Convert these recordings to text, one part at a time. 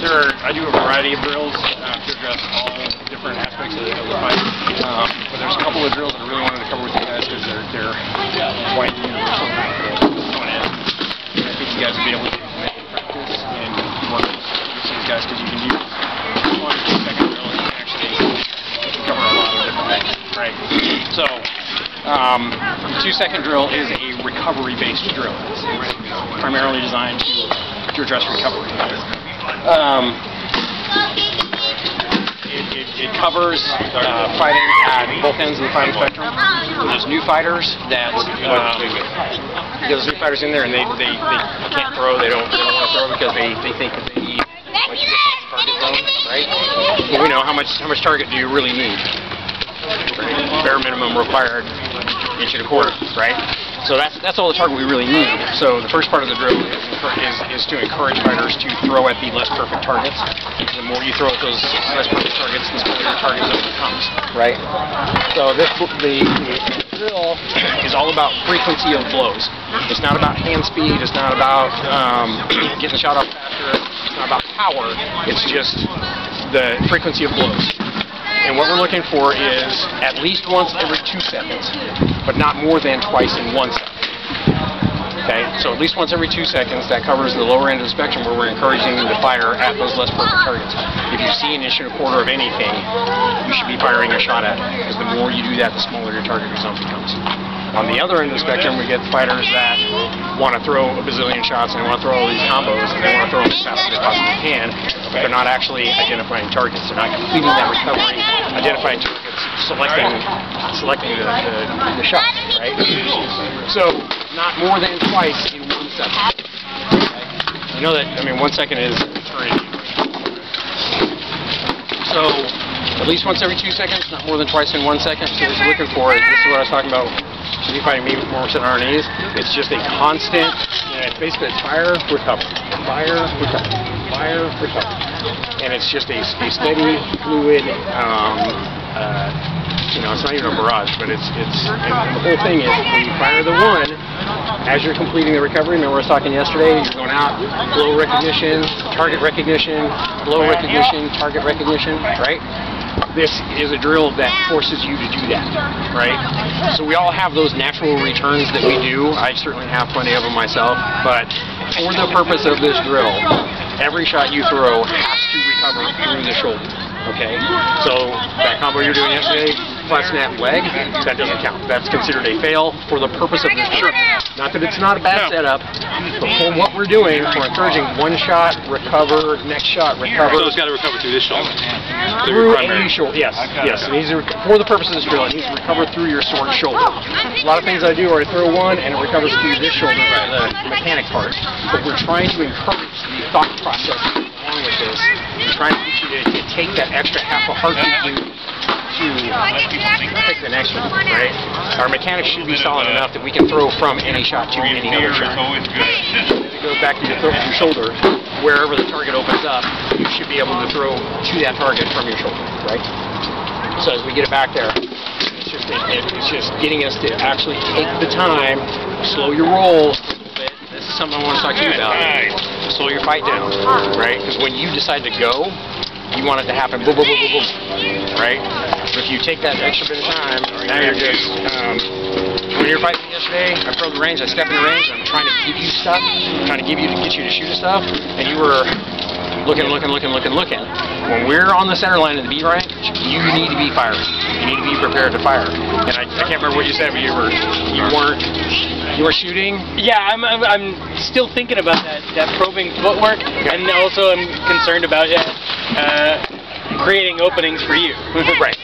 I do a variety of drills to address all different aspects of the fight. But there's a couple of drills that I really wanted to cover with you guys because they're quite universal. One is, I think you guys will be able to make practice and work with these guys because you can use 1 or 2 second drill and you can actually cover a lot of different things. Right. So the 2 second drill is a recovery-based drill. It's primarily designed to address recovery. It covers fighting at both ends of the fighting spectrum. There's new fighters that there's new fighters in there, and they can't throw. They don't want to throw because they think that they need like target zone, right? But we know how much target do you really need? Right? Bare minimum required inch and a quarter, right? So that's all the target we really need. So the first part of the drill is to encourage fighters to throw at the less perfect targets. The more you throw at those less perfect targets, the smaller your target zone becomes, right? So the drill is all about frequency of blows. It's not about hand speed. It's not about getting the shot off faster. It's not about power. It's just the frequency of blows. And what we're looking for is at least once every 2 seconds, but not more than twice in 1 second. Okay, so at least once every 2 seconds, that covers the lower end of the spectrum where we're encouraging them to fire at those less perfect targets. If you see an inch and a quarter of anything, you should be firing a shot at it, because the more you do that, the smaller your target zone becomes. On the other end of the spectrum, we get fighters that want to throw a bazillion shots and they want to throw all these combos and they want to throw them as fast as they possibly can, but they're not actually identifying targets. They're not completing that recovery, identifying targets, selecting the shot, right? So, not more than twice in 1 second. Okay? You know that, I mean, 1 second is pretty. So, at least once every 2 seconds, not more than twice in 1 second. So what you're looking for is, this is what I was talking about, should be fighting me more sitting on our knees. It's just a constant, it's basically fire, recover, fire, recover, fire, recover. And it's just a steady, fluid, it's not even a barrage, but and the whole thing is when you fire the one, as you're completing the recovery, remember I was talking yesterday, you're going out, blow recognition, target recognition, blow recognition, target recognition, right? This is a drill that forces you to do that, right? So we all have those natural returns that we do. I certainly have plenty of them myself, but for the purpose of this drill, every shot you throw has to recover through the shoulder, okay? So that combo you're doing yesterday, flat snap leg, that doesn't count. That's considered a fail for the purpose of this drill. Not that it's not a bad setup, but for what we're doing, we're encouraging one shot, recover, next shot, recover. So it's got to recover through this shoulder? Through any shoulder, yes. Yes, it needs to, for the purpose of this drill, it needs to recover through your sword shoulder. A lot of things I do are I throw one and it recovers through this shoulder, the mechanic part. But we're trying to encourage the thought process along with this. We're trying to get you to take that extra half a heartbeat to pick the next one, right? Our mechanics should be solid enough that we can throw from any shot to any other shot. It goes back to your throat from your shoulder. Wherever the target opens up, you should be able to throw to that target from your shoulder, right? So as we get it back there, it's just getting us to actually take the time, slow your roll a little bit. This is something I want to talk to you about. Slow your fight down, right? Because when you decide to go, you want it to happen boom, boom, boom, boom, boom, right? But if you take that extra bit of time, now you're just, when you're fighting yesterday, I throw the range, I step in the range, I'm trying to give you stuff, I'm trying to get you to shoot at stuff, and you were looking. When we're on the center line of the B rank, you need to be firing. You need to be prepared to fire. And I can't remember what you said, but you were shooting? Yeah, I'm still thinking about that probing footwork, and also I'm concerned about creating openings for you. Right.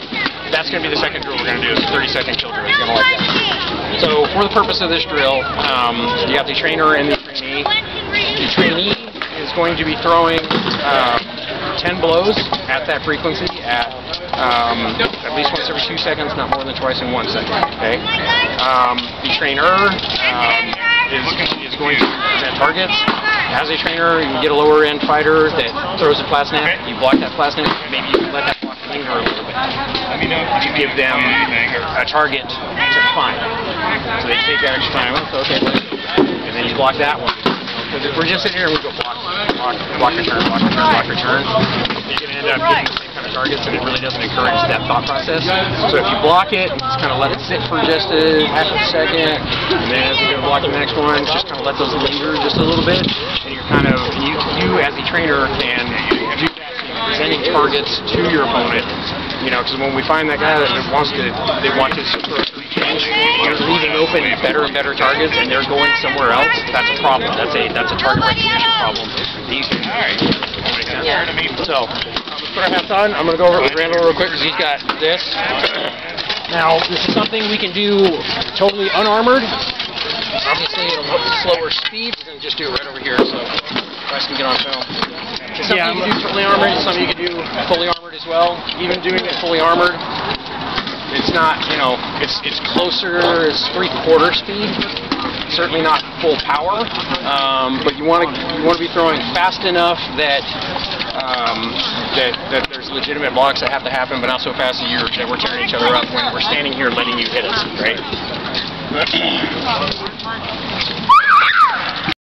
That's going to be the second drill we're going to do, is a 30-second kill drill. You're going to like that. So for the purpose of this drill, you got the trainer and the trainee. The trainee is going to be throwing 10 blows at that frequency at least once every 2 seconds, not more than twice in 1 second. Okay. The trainer is going to present targets. As a trainer, you get a lower end fighter that throws a flat snap. You block that flat snap. Maybe you can let that block linger a little bit. You give them a target to find. So they take that extra time. Okay, and then you block that one. If we're just sitting here and we go block, return, you're going to end up getting the same kind of targets, and it really doesn't encourage that thought process. So if you block it, just kind of let it sit for just a half a second, and then as we go block the next one, just kind of let those linger just a little bit, and you're kind of, you as a trainer can do that, so you're presenting targets to your opponent. You know, because when we find that guy that wants to, they want to change, you're leaving open better and better targets, and they're going somewhere else. That's a problem. That's a target recognition problem. So let's put our hats on. I'm going to go over it with Randall real quick because he's got this. Now, this is something we can do totally unarmored. Obviously, it'll help with slower speed. We're going to just do it right over here, so you guys can get on film. It's something you can do totally armored. It's something you can do fully armored as well. Even doing it fully armored, it's not, you know, it's closer as 3/4 speed. Certainly not full power, but you want to be throwing fast enough that that there's legitimate blocks that have to happen, but not so fast that we're tearing each other up when we're standing here letting you hit us, right?